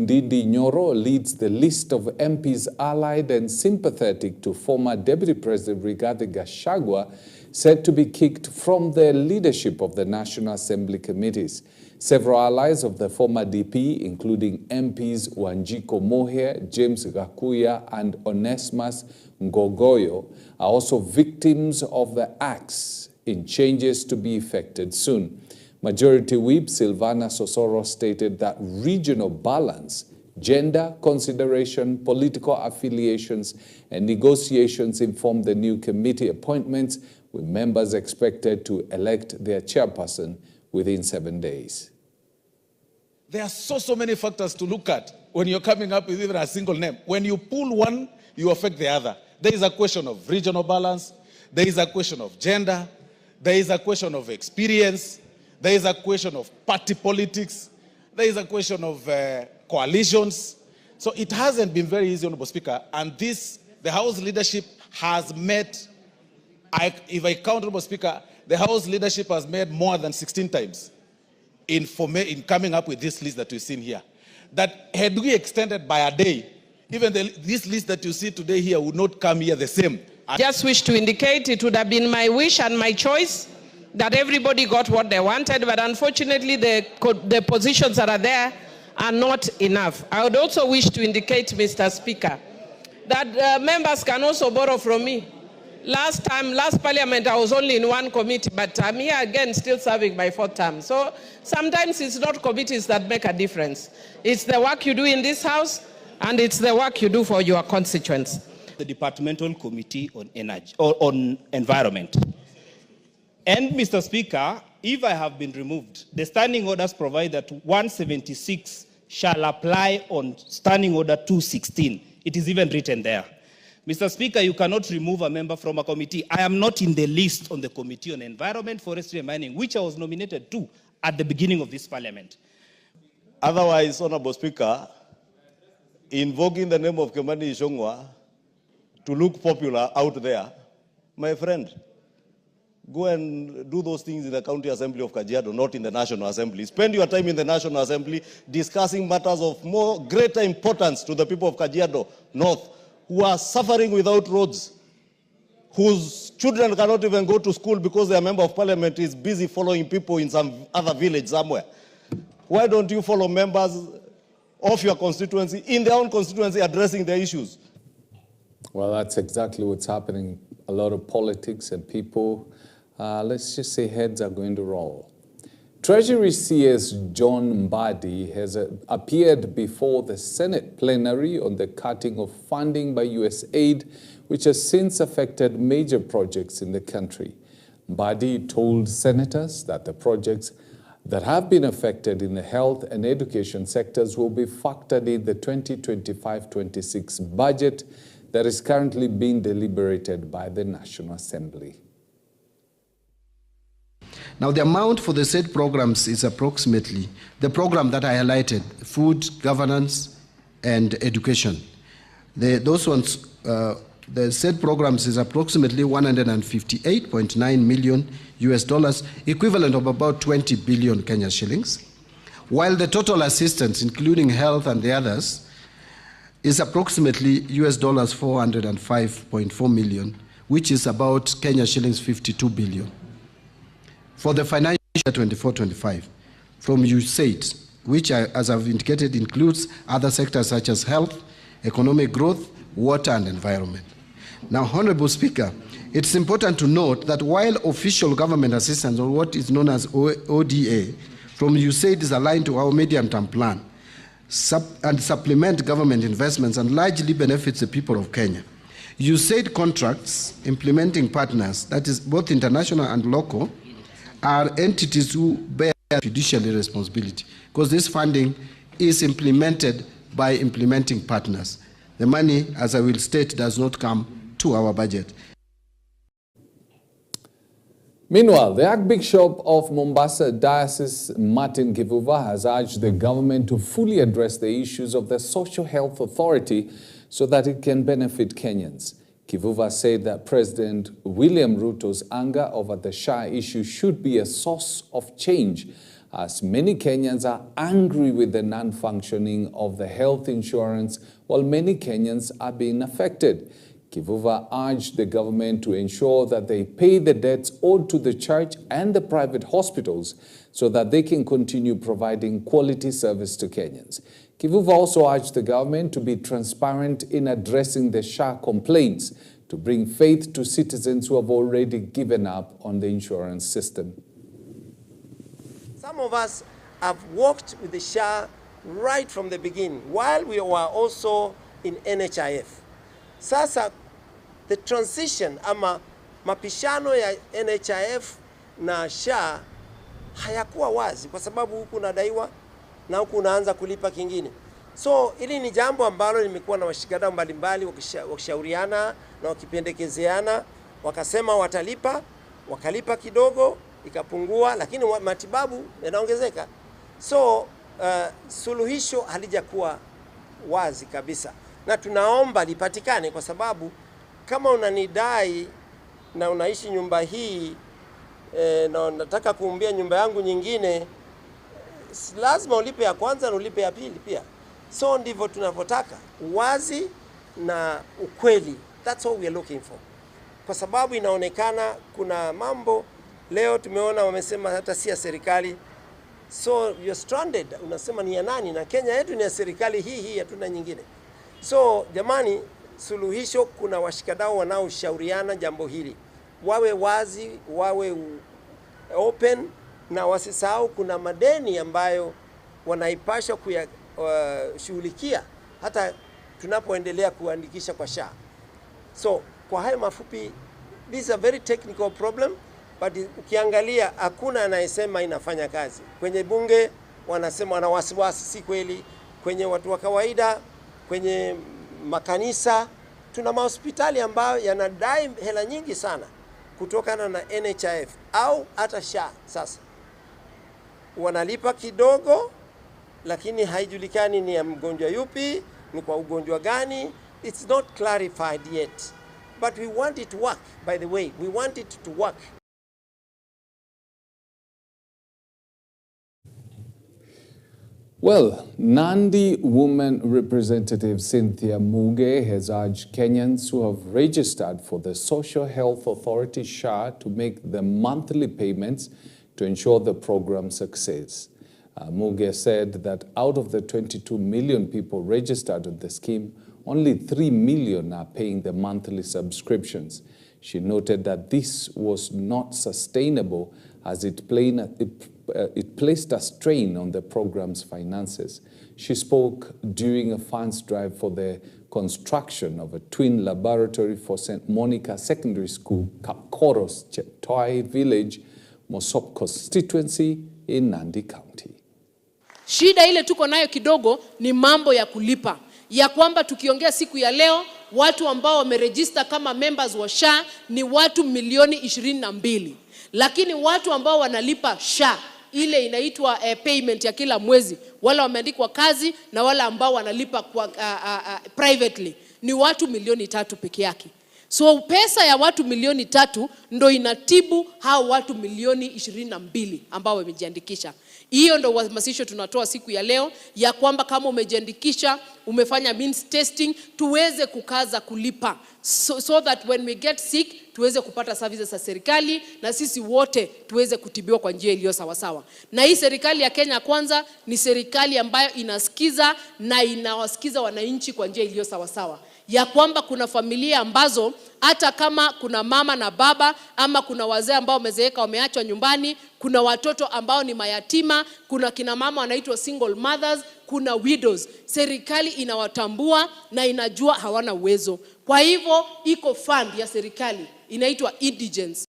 Ndindi Nyoro leads the list of MPs allied and sympathetic to former Deputy President Rigathi Gachagua, said to be kicked from the leadership of the National Assembly committees. Several allies of the former DP, including MPs Wanjiko Moher, James Gakuya, and Onesmus Ngogoyo, are also victims of the axe in changes to be effected soon. Majority Whip Silvana Sosoro stated that regional balance, gender consideration, political affiliations, and negotiations inform the new committee appointments, with members expected to elect their chairperson within 7 days. There are so many factors to look at when you're coming up with even a single name. When you pull one, you affect the other. There is a question of regional balance. There is a question of gender. There is a question of experience. There is a question of party politics. There is a question of coalitions. So it hasn't been very easy, Honorable Speaker. And the House leadership has met, if I count, Honorable Speaker, the House leadership has met more than 16 times in coming up with this list that we've seen here. That had we extended by a day, even this list that you see today here would not come here the same. I just wish to indicate it would have been my wish and my choice that everybody got what they wanted, but unfortunately the positions that are there are not enough. I would also wish to indicate, Mr. Speaker, that members can also borrow from me. Last parliament, I was only in one committee, but I'm here again still serving my 4th term. So sometimes it's not committees that make a difference. It's the work you do in this house, and it's the work you do for your constituents. The Departmental Committee on Energy, or on Environment. And Mr. Speaker, if I have been removed, the standing orders provide that 176 shall apply on Standing Order 216. It is even written there. Mr. Speaker, you cannot remove a member from a committee. I am not in the list on the Committee on Environment, Forestry and Mining, which I was nominated to at the beginning of this parliament. Otherwise, Honorable Speaker, invoking the name of Kimani Ichung'wah to look popular out there, my friend, go and do those things in the County Assembly of Kajiado, not in the National Assembly. Spend your time in the National Assembly discussing matters of greater importance to the people of Kajiado North, who are suffering without roads, whose children cannot even go to school because their member of parliament is busy following people in some other village somewhere. Why don't you follow members of your constituency, in their own constituency, addressing their issues? Well, that's exactly what's happening. A lot of politics and people, let's just say, heads are going to roll. Treasury CS John Mbadi has appeared before the Senate plenary on the cutting of funding by USAID, which has since affected major projects in the country. Mbadi told senators that the projects that have been affected in the health and education sectors will be factored in the 2025-26 budget that is currently being deliberated by the National Assembly. Now, the amount for the said programs is approximately the program that I highlighted: food, governance, and education. Those ones, the said programs is approximately 158.9 million US dollars, equivalent of about 20 billion Kenya shillings, while the total assistance, including health and the others, is approximately US dollars 405.4 million, which is about Kenya shillings 52 billion. For the financial year 24-25, from USAID, which, as I've indicated, includes other sectors such as health, economic growth, water, and environment. Now, Honorable Speaker, it's important to note that while official government assistance, or what is known as ODA, from USAID is aligned to our medium-term plan and supplement government investments and largely benefits the people of Kenya, USAID contracts implementing partners, that is both international and local, are entities who bear fiduciary responsibility, because this funding is implemented by implementing partners. The money, as I will state, does not come to our budget. Meanwhile, the Archbishop of Mombasa Diocese, Martin Kivuva, has urged the government to fully address the issues of the Social Health Authority so that it can benefit Kenyans. Kivuva said that President William Ruto's anger over the SHA issue should be a source of change as many Kenyans are angry with the non-functioning of the health insurance, while many Kenyans are being affected. Kivuva urged the government to ensure that they pay the debts owed to the church and the private hospitals so that they can continue providing quality service to Kenyans. Kivuva also urged the government to be transparent in addressing the SHA complaints to bring faith to citizens who have already given up on the insurance system. Some of us have worked with the SHA right from the beginning, while we were also in NHIF. Sasa, the transition ama mapishano ya NHIF na SHA hayakuwa wazi kwa sababu huku unadaiwa na huku unaanza kulipa kingine. So, hili ni jambo ambalo limekuwa na washikadau mbalimbali wakishauriana na wakipendekezeana, wakasema watalipa, wakalipa kidogo, ikapungua, lakini matibabu yanaongezeka. So, suluhisho halijakuwa wazi kabisa. Na tunaomba lipatikane kwa sababu kama unanidai na unaishi nyumba hii na unataka kuumbia nyumba yangu nyingine, lazima ulipe ya kwanza na ulipe ya pili pia. So ndivyo tunavyotaka, uwazi na ukweli. That's all we are looking for. Kwa sababu inaonekana kuna mambo leo tumeona wamesema hata si ya serikali. So you're stranded, unasema ni ya nani? Na Kenya yetu ni ya serikali hii, hatuna nyingine. So jamani, suluhisho, kuna washikadau wanaoshauriana jambo hili. Wawe wazi, wawe open, na wasisahau kuna madeni ambayo wanaipaswa kuyashughulikia hata tunapoendelea kuandikisha kwa SHA. So kwa hayo mafupi, this is a very technical problem, but ukiangalia hakuna anayesema inafanya kazi. Kwenye bunge wanasema wana wasiwasi, si kweli. Kwenye watu wa kawaida, kwenye makanisa, tuna mahospitali ambayo yanadai hela nyingi sana kutokana na NHIF au hata SHA. Sasa wanalipa kidogo, lakini haijulikani ni ya mgonjwa yupi, ni kwa ugonjwa gani. It's not clarified yet, but we want it to work. By the way, we want it to work. Well, Nandi woman representative Cynthia Muge has urged Kenyans who have registered for the Social Health Authority SHA to make the monthly payments to ensure the program's success. Muge said that out of the 22 million people registered on the scheme, only 3 million are paying the monthly subscriptions. She noted that this was not sustainable as it placed a strain on the program's finances. She spoke during a funds drive for the construction of a twin laboratory for St. Monica Secondary School, Kapkoros, Cheptoi Village, Mosop constituency in Nandi County. Shida ile tuko nayo kidogo ni mambo ya kulipa. Ya kwamba tukiongea siku ya leo, watu ambao wamerejista kama members wa SHA ni watu milioni 22. Lakini watu ambao wanalipa SHA, ile inaitwa payment ya kila mwezi, wala wameandikwa kazi na wala ambao wanalipa kwa privately, ni watu milioni 3 peke yake. So pesa ya watu milioni 3 ndo inatibu hao watu milioni 22 ambao wamejiandikisha. Hiyo ndo uhamasisho tunatoa siku ya leo, ya kwamba kama umejiandikisha, umefanya means testing, tuweze kukaza kulipa. So that when we get sick, tuweze kupata services za serikali na sisi wote tuweze kutibiwa kwa njia iliyo sawa sawa. Na hii serikali ya Kenya Kwanza ni serikali ambayo inasikiza na inawasikiza wananchi kwa njia iliyo sawa sawa. Ya kwamba kuna familia ambazo hata kama kuna mama na baba ama kuna wazee ambao wamezeeka wameachwa nyumbani, kuna watoto ambao ni mayatima, kuna kina mama wanaitwa single mothers, kuna widows. Serikali inawatambua na inajua hawana uwezo. Kwa hivyo iko fund ya serikali inaitwa indigence.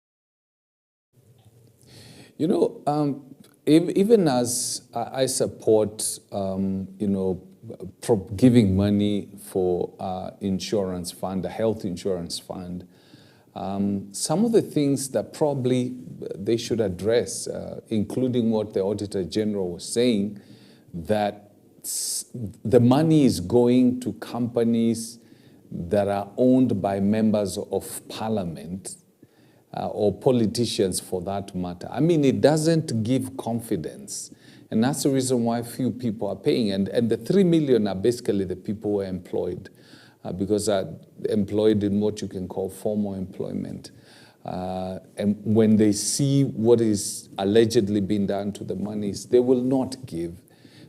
You know, even as I support, giving money for insurance fund, a health insurance fund, some of the things that probably they should address, including what the Auditor General was saying, that the money is going to companies that are owned by members of parliament, or politicians for that matter. I mean, it doesn't give confidence. And that's the reason why few people are paying. And the 3 million are basically the people who are employed, because are employed in what you can call formal employment. And when they see what is allegedly being done to the monies, they will not give.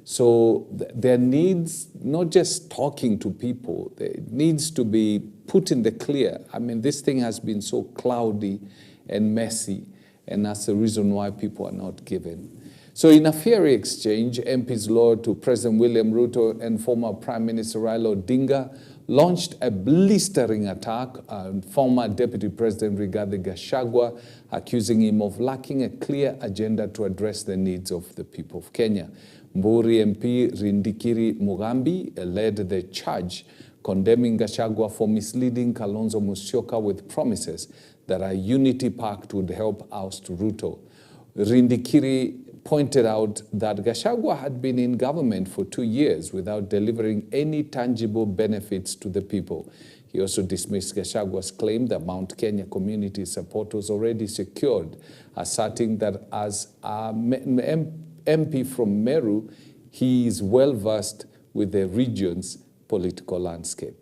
So there needs not just talking to people, it needs to be put in the clear. I mean, this thing has been so cloudy and messy, and that's the reason why people are not giving. So in a fiery exchange, MPs loyal to President William Ruto and former Prime Minister Raila Odinga launched a blistering attack on former Deputy President Rigathi Gachagua, accusing him of lacking a clear agenda to address the needs of the people of Kenya. Mburi MP Rindikiri Mugambi led the charge, condemning Gachagua for misleading Kalonzo Musyoka with promises that a unity pact would help oust Ruto. Rindikiri pointed out that Gachagua had been in government for 2 years without delivering any tangible benefits to the people. He also dismissed Gachagua's claim that Mount Kenya community support was already secured, asserting that as a MP from Meru, he is well versed with the region's political landscape.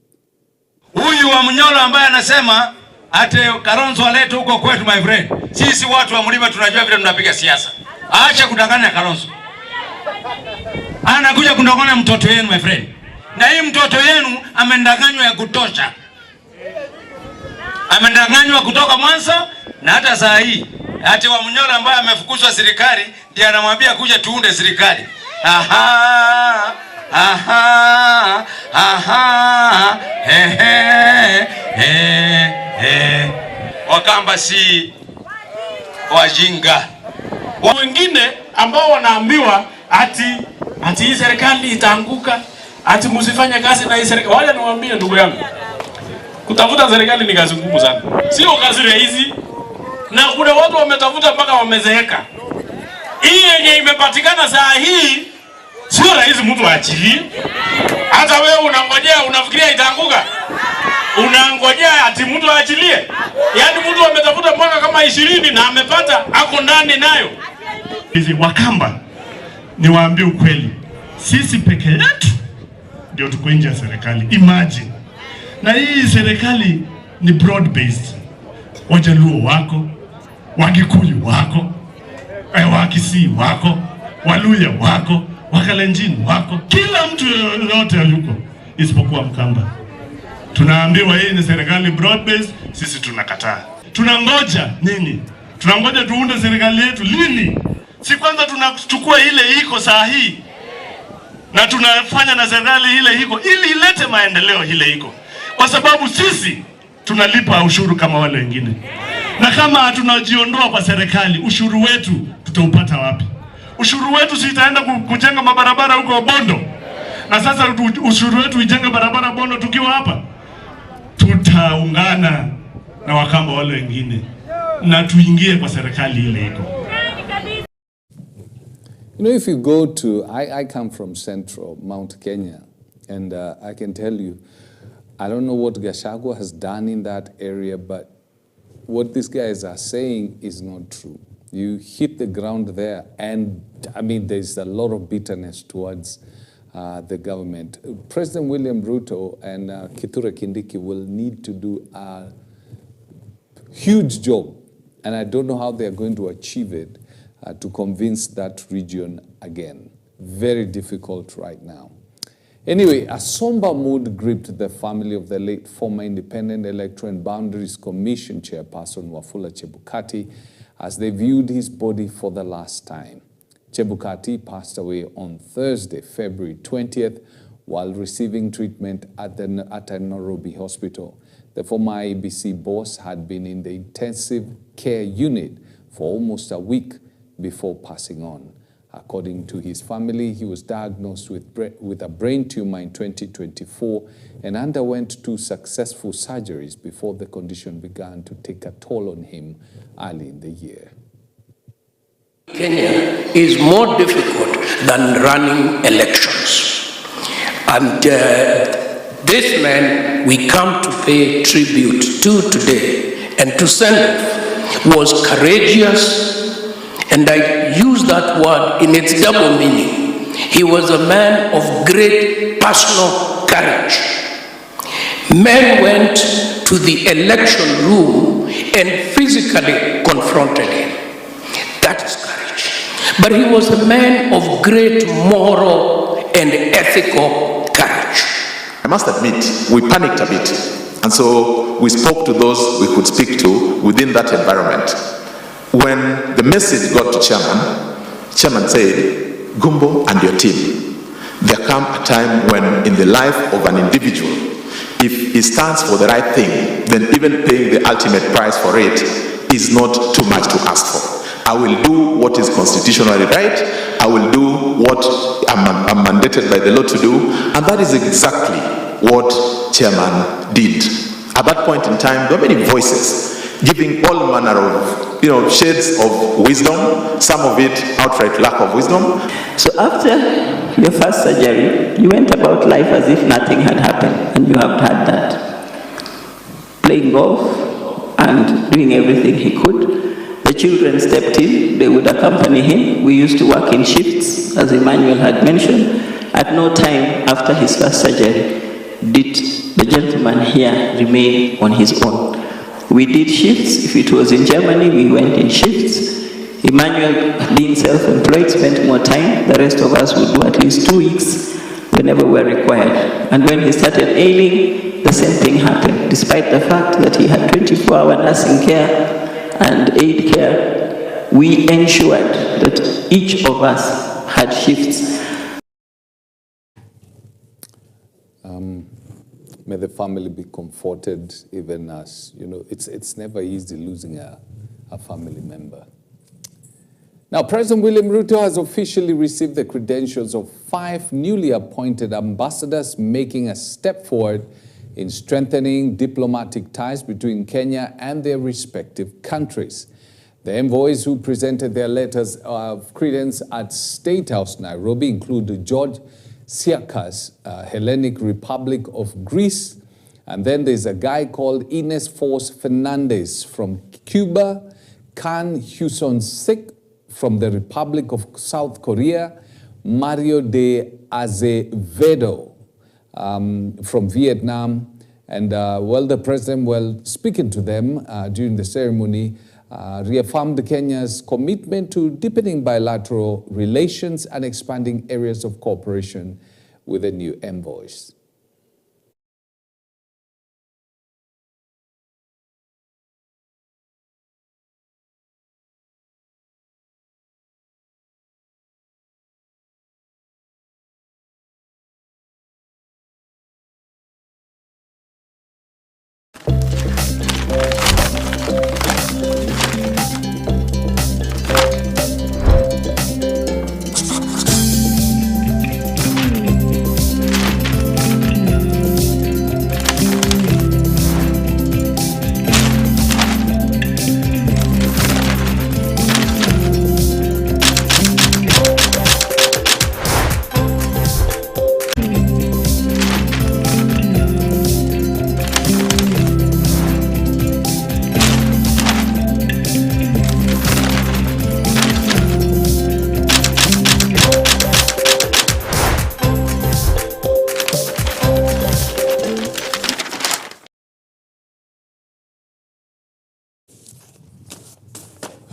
Huyu wa Mnyolo ambaye anasema ate Kalonzo alete huko kwetu, my friend. Sisi watu wa mlima tunajua vile tunapiga siasa. Acha kudanganya Kalonzo. Anakuja kundanganya mtoto yenu, my friend. Na hii mtoto yenu amendanganywa ya kutosha. Amendanganywa kutoka mwanzo na hata saa hii. Ati wa Mnyolo ambaye amefukuzwa serikali ndiye anamwambia kuja tuunde serikali. Aha. Aha. Aha. Wakamba si wajinga. Wengine ambao wanaambiwa ati hii serikali itaanguka, ati msifanye kazi na hii serikali. Wale niwaambie ndugu yangu, kutafuta serikali ni kazi ngumu sana. Sio kazi rahisi. Na kuna watu wametafuta mpaka wamezeeka. Hii yenye imepatikana saa hii sio rahisi mtu aachilie. Hata wewe unangojea, unafikiria itaanguka? Unangojea ati mtu aachilie? Yaani mtu ametafuta mwaka kama 20 na amepata, ako ndani nayo. Hizi Wakamba, niwaambie ukweli, sisi peke yetu ndio tuko nje ya serikali. Imagine. Na hii serikali ni broad based. Wajaluo wako, Wagikuyu wako, Wakisii wako, Waluya wako, Wakalenjin wako, kila mtu yote yuko isipokuwa Mkamba. Tunaambiwa hii ni serikali broad based, sisi tunakataa. Tunangoja nini? Tunangoja tuunde serikali yetu lini? Si kwanza tunachukua ile iko saa hii na tunafanya na serikali ile iko ili ilete maendeleo ile iko. Kwa sababu sisi tunalipa ushuru kama wale wengine. Na kama tunajiondoa kwa serikali, ushuru wetu tutaupata wapi? Ushuru wetu si itaenda kujenga mabarabara huko Bondo. Na sasa ushuru wetu ijenge barabara Bondo tukiwa hapa. Tutaungana na Wakamba wale wengine na tuingie kwa serikali ile iko. You know, if you go to, I come from central Mount Kenya, and I can tell you, I don't know what Gachagua has done in that area, but what these guys are saying is not true. You hit the ground there, and I mean, there's a lot of bitterness towards the government. President William Ruto and Kithure Kindiki will need to do a huge job, and I don't know how they are going to achieve it, to convince that region again. Very difficult right now. Anyway, a somber mood gripped the family of the late former Independent Electoral and Boundaries Commission chairperson Wafula Chebukati as they viewed his body for the last time. Chebukati passed away on Thursday, February 20th, while receiving treatment at a Nairobi hospital. The former IEBC boss had been in the intensive care unit for almost a week before passing on. According to his family, he was diagnosed with a brain tumor in 2024 and underwent 2 successful surgeries before the condition began to take a toll on him early in the year. Kenya is more difficult than running elections. And this man we come to pay tribute to today and to send was courageous, and I use that word in its double meaning. He was a man of great personal courage. Men went to the election room and physically confronted him. That is courage. But he was a man of great moral and ethical courage. I must admit, we panicked a bit. And so we spoke to those we could speak to within that environment. When the message got to Chairman said, Gumbo and your team, there come a time when in the life of an individual, if he stands for the right thing, then even paying the ultimate price for it is not too much to ask for. I will do what is constitutionally right. I will do what I'm mandated by the law to do. And that is exactly what Chairman did. At that point in time, there were many voices giving all manner of, shades of wisdom, some of it outright lack of wisdom. So after your first surgery, you went about life as if nothing had happened, and you have had that. Playing golf and doing everything he could. The children stepped in, they would accompany him. We used to work in shifts, as Emmanuel had mentioned. At no time after his first surgery did the gentleman here remain on his own. We did shifts. If it was in Germany, we went in shifts. Emmanuel, being self-employed, spent more time. The rest of us would do at least 2 weeks whenever we were required. And when he started ailing, the same thing happened. Despite the fact that he had 24-hour nursing care and aid care, we ensured that each of us had shifts. May the family be comforted, even as, it's never easy losing a family member. Now, President William Ruto has officially received the credentials of 5 newly appointed ambassadors, making a step forward in strengthening diplomatic ties between Kenya and their respective countries. The envoys who presented their letters of credence at State House, Nairobi, include George Siakas, Hellenic Republic of Greece, and then there's a guy called Ines Force Fernandez from Cuba, Kan Hyuson Sik from the Republic of South Korea, Mario de Azevedo from Vietnam, and the president, while speaking to them during the ceremony, reaffirmed Kenya's commitment to deepening bilateral relations and expanding areas of cooperation with the new envoys.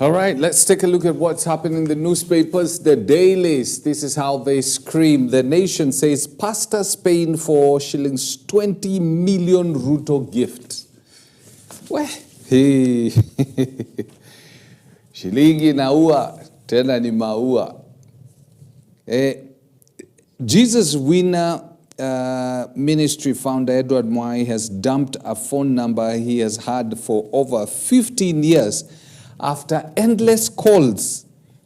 All right, let's take a look at what's happening in the newspapers. The dailies, this is how they scream. The Nation says, Pastor Spain for shillings 20 million Ruto gift. Weh, hey. Shilingi naua, tena ni maua. Jesus Winner Ministry founder Edward Mwai has dumped a phone number he has had for over 15 years after endless calls,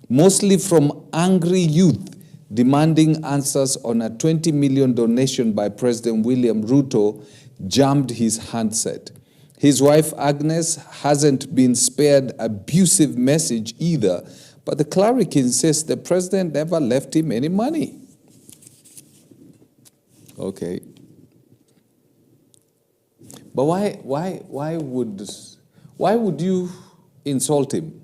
mostly from angry youth, demanding answers on a 20 million donation by President William Ruto, jammed his handset. His wife Agnes hasn't been spared abusive message either, but the cleric insists the president never left him any money. Okay. But why would you insult him.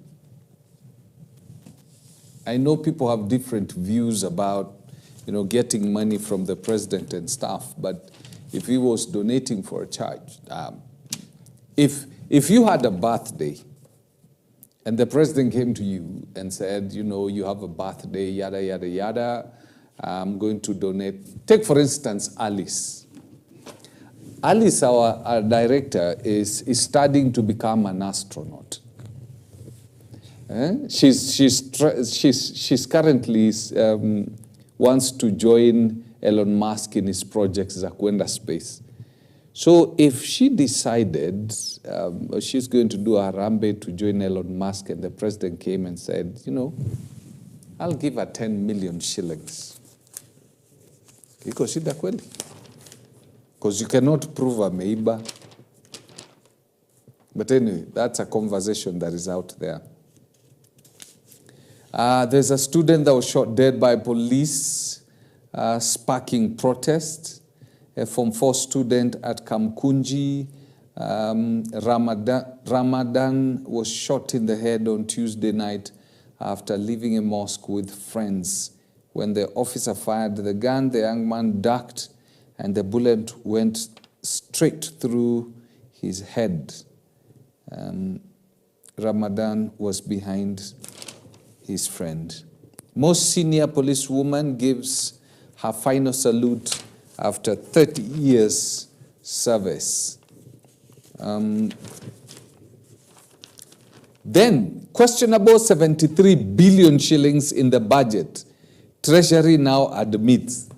I know people have different views about, getting money from the president and stuff, but if he was donating for a church, if you had a birthday and the president came to you and said, you have a birthday, yada, yada, yada, I'm going to donate. Take, for instance, Alice. Alice, our director, is studying to become an astronaut. She's currently wants to join Elon Musk in his projects za kwenda space. So if she decided she's going to do a Harambe to join Elon Musk, and the president came and said, I'll give her 10 million shillings. Iko shida kweli? Because you cannot prove ameiba. But anyway, that's a conversation that is out there. There's a student that was shot dead by police, sparking protest. A Form 4 student at Kamkunji, Ramadan was shot in the head on Tuesday night after leaving a mosque with friends. When the officer fired the gun, the young man ducked and the bullet went straight through his head. Ramadan was behind his friend. Most senior policewoman gives her final salute after 30 years service. Then, questionable 73 billion shillings in the budget. Treasury now admits.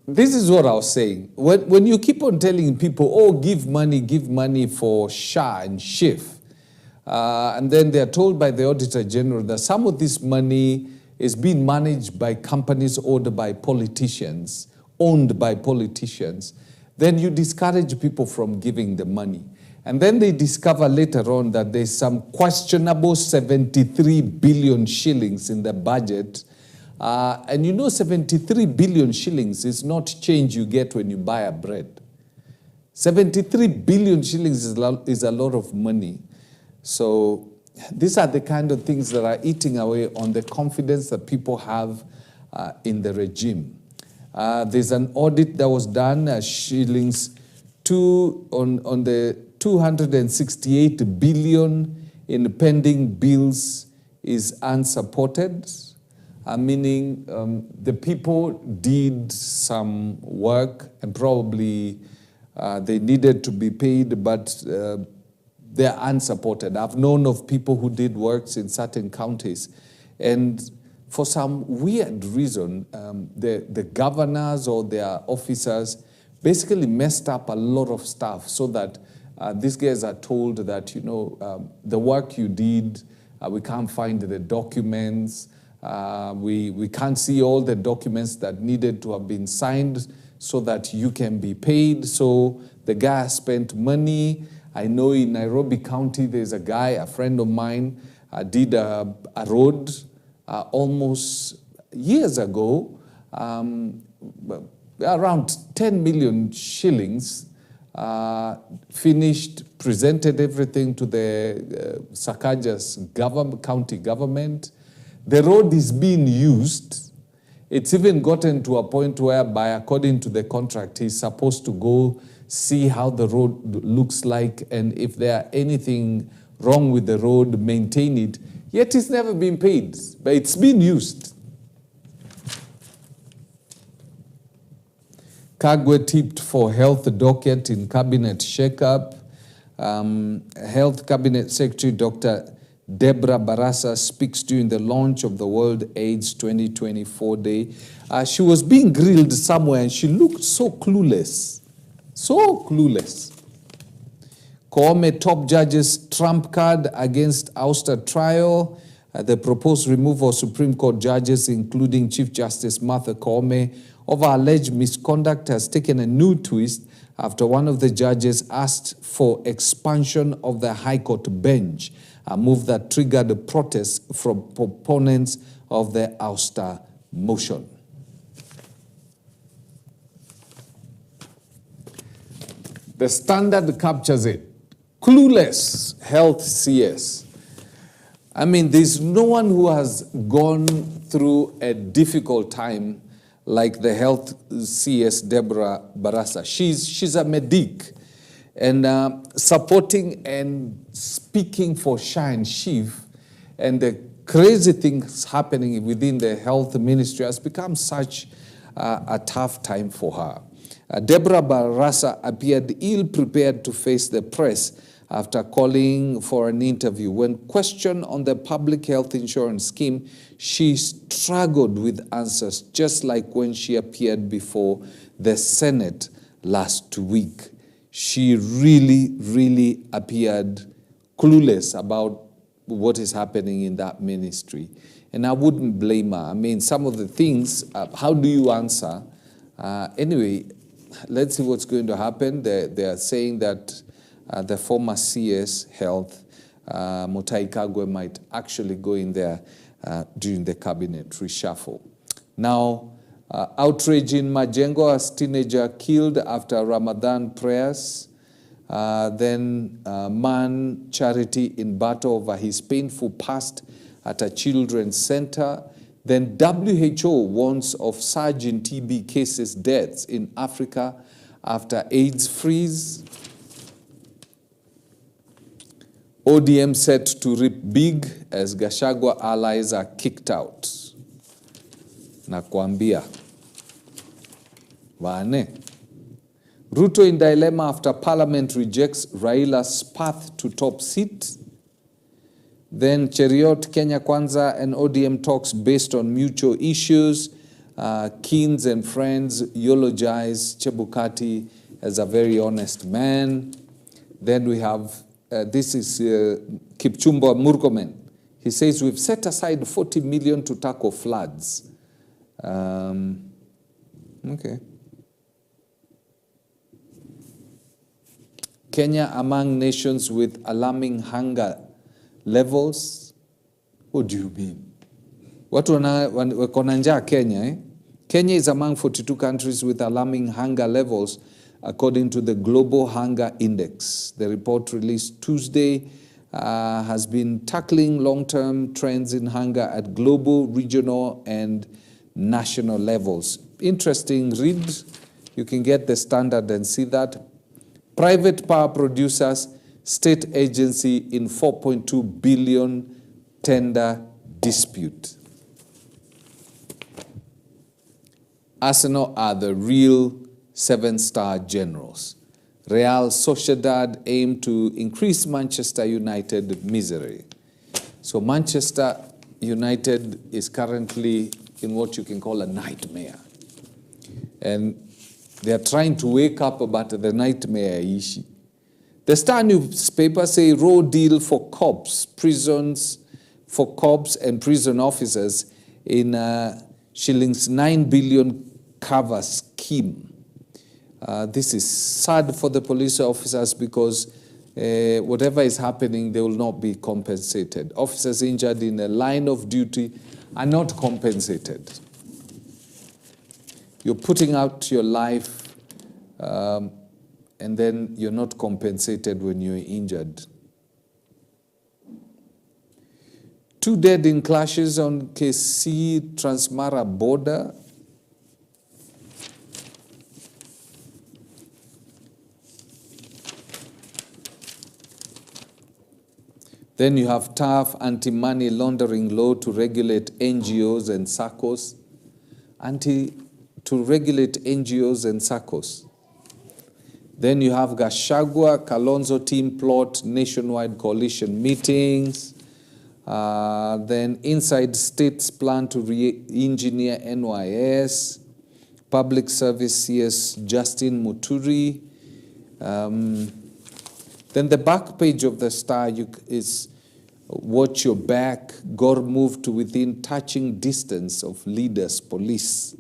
This is what I was saying. When you keep on telling people, give money for SHA and SHIF, and then they are told by the Auditor General that some of this money is being managed by companies owned by politicians, then you discourage people from giving the money. And then they discover later on that there's some questionable 73 billion shillings in the budget. And 73 billion shillings is not change you get when you buy a bread. 73 billion shillings is a lot of money. So these are the kind of things that are eating away on the confidence that people have in the regime. There's an audit that was done, shillings on the 268 billion in pending bills is unsupported, meaning the people did some work and probably they needed to be paid, but they're unsupported. I've known of people who did works in certain counties, and for some weird reason, the governors or their officers basically messed up a lot of stuff so that these guys are told that, the work you did, we can't find the documents, we can't see all the documents that needed to have been signed so that you can be paid. So the guy spent money. I know in Nairobi County, there's a guy, a friend of mine, did a road almost years ago, around 10 million shillings, finished, presented everything to the Sakaja's county government. The road is being used. It's even gotten to a point whereby, according to the contract, he's supposed to go see how the road looks like, and if there are anything wrong with the road, maintain it. Yet it's never been paid, but it's been used. Kagwe tipped for health docket in cabinet shake-up. Health Cabinet Secretary Dr. Deborah Barasa speaks during the launch of the World AIDS 2024 Day. She was being grilled somewhere and she looked so clueless. So clueless. Koome top judges trump card against ouster trial. The proposed removal of Supreme Court judges, including Chief Justice Martha Koome, over alleged misconduct has taken a new twist after one of the judges asked for expansion of the High Court bench, a move that triggered a protest from proponents of the ouster motion. The Standard captures it. Clueless health CS. I mean, there's no one who has gone through a difficult time like the health CS Deborah Barasa. She's a medic, and supporting and speaking for SHA and SHIF, and the crazy things happening within the health ministry has become such a tough time for her. Deborah Barasa appeared ill-prepared to face the press after calling for an interview. When questioned on the public health insurance scheme, she struggled with answers, just like when she appeared before the Senate last week. She really appeared clueless about what is happening in that ministry. And I wouldn't blame her. I mean, some of the things, how do you answer? Anyway, let's see what's going to happen. They are saying that the former CS Health, Mutahi Kagwe, might actually go in there during the cabinet reshuffle. Now, outrage in Majengo, as teenager killed after Ramadan prayers. Then man charity in battle over his painful past at a children's center. Then WHO warns of surge in TB cases, deaths in Africa after AIDS freeze. ODM set to reap big as Gachagua allies are kicked out. Nakwambia. Wane. Ruto in dilemma after Parliament rejects Raila's path to top seat. Then Cheriot, Kenya Kwanza and ODM talks based on mutual issues. Keynes and friends eulogize Chebukati as a very honest man. Then we have, this is Kipchumba Murkomen. He says, we've set aside 40 million to tackle floods. Okay. Kenya among nations with alarming hunger levels. What do you mean? Watu wako njaa Kenya, eh? Kenya is among 42 countries with alarming hunger levels according to the Global Hunger Index. The report released Tuesday has been tackling long-term trends in hunger at global, regional, and national levels. Interesting read. You can get the Standard and see that. Private power producers, state agency in 4.2 billion tender dispute. Arsenal are the real 7-star generals. Real Sociedad aim to increase Manchester United misery. So Manchester United is currently in what you can call a nightmare. And they are trying to wake up about the nightmare issue. The Star newspaper say raw deal for cops, prisons, for cops and prison officers in shillings 9 billion cover scheme. This is sad for the police officers because whatever is happening, they will not be compensated. Officers injured in a line of duty are not compensated. You're putting out your life and then you're not compensated when you're injured. 2 dead in clashes on KC-Transmara border. Then you have tough anti-money laundering law to regulate NGOs and SACCOs. To regulate NGOs and SACCOs. Then you have Gachagua, Kalonzo team plot nationwide coalition meetings. Then inside states plan to re-engineer NYS. Public Service CS Justin Muturi. Then the back page of the Star is watch your back. Gore moved to within touching distance of leaders, police.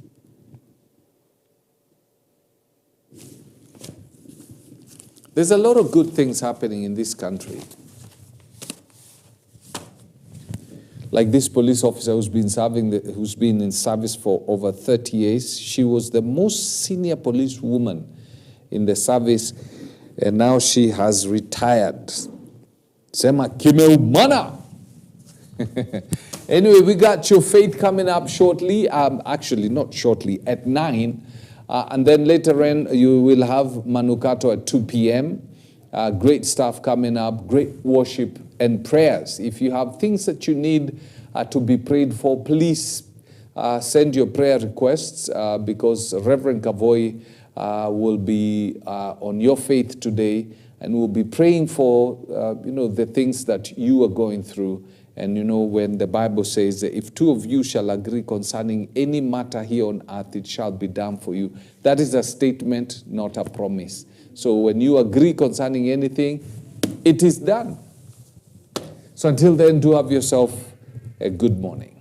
There's a lot of good things happening in this country. Like this police officer who's been in service for over 30 years. She was the most senior police woman in the service, and now she has retired. Sema kimeumana. Anyway, we got Your Faith coming up shortly. Actually, not shortly, at 9. And then later on, you will have Manukato at 2 p.m. Great stuff coming up, great worship and prayers. If you have things that you need to be prayed for, please send your prayer requests because Reverend Kavoy will be on Your Faith today, and we'll be praying for the things that you are going through. And when the Bible says that if two of you shall agree concerning any matter here on earth, it shall be done for you. That is a statement, not a promise. So when you agree concerning anything, it is done. So until then, do have yourself a good morning.